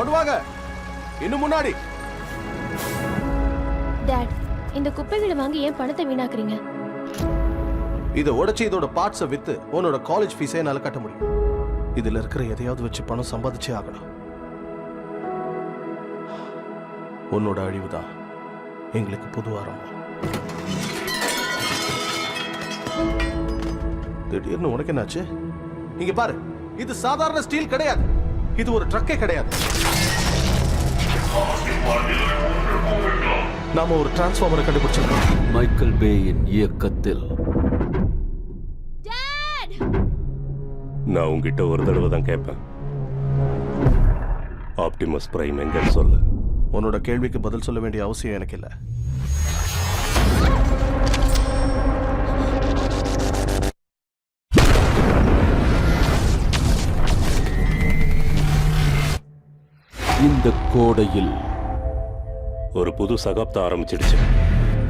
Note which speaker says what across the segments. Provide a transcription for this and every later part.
Speaker 1: கொண்டு வாங்க. இன்னும் முன்னாடி.
Speaker 2: டாட், இந்த குப்பைகளை வாங்கி ஏன் பணத்தை வீணாக்குறீங்க?
Speaker 1: இதை உடைச்சு இதோட பார்ட்ஸை வித்து உன்னோட காலேஜ் ஃபீஸே என்னால கட்ட முடியும். இதுல இருக்கிற எதையாவது வச்சு பணம் சம்பாதிச்சே ஆகணும். உன்னோட அழிவுதான் எங்களுக்கு புது ஆரம்பம். திடீர்னு உனக்கு என்னாச்சு? இங்க பாரு, இது சாதாரண ஸ்டீல் கிடையாது. இது ஒரு ட்ரக்கே கிடையாது. நாம ஒரு டிரான்ஸ்ஃபார்மரை கண்டுபிடிச்சிருக்கோம்.
Speaker 3: மைக்கேல் பேயின் இயக்கத்தில்.
Speaker 4: நான் உங்ககிட்ட ஒரு தடவை தான் கேட்பேன். ஆப்டிமஸ் பிரைம் எங்கன்னு சொல்லு.
Speaker 1: உன்னோட கேள்விக்கு பதில் சொல்ல வேண்டிய அவசியம் எனக்கு இல்லை.
Speaker 3: இந்த கோடையில்
Speaker 4: ஒரு புது சகாப்தம் ஆரம்பிச்சிடுச்சு.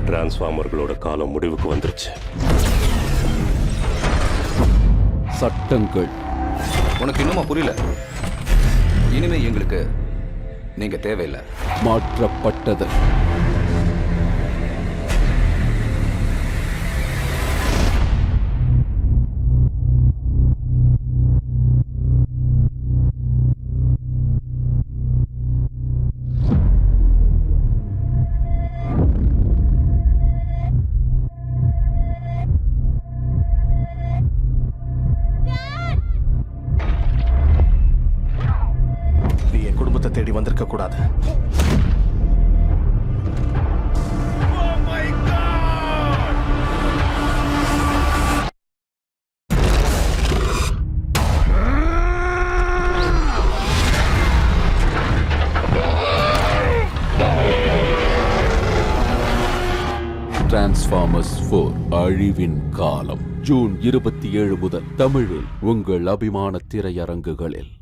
Speaker 4: டிரான்ஸ்ஃபார்மர்களோட காலம் முடிவுக்கு வந்துருச்சு.
Speaker 3: சட்டங்கள்.
Speaker 5: உனக்கு இன்னுமா புரியல? இனிமே எங்களுக்கு நீங்க தேவையில்லை.
Speaker 3: மாற்றப்பட்டது.
Speaker 1: தேடி வந்திருக்க கூடாது.
Speaker 3: டிரான்ஸ்ஃபார்மர்ஸ் 4 அழிவின் காலம். ஜூன் 27 முதல் தமிழில் உங்கள் அபிமான திரையரங்குகளில்.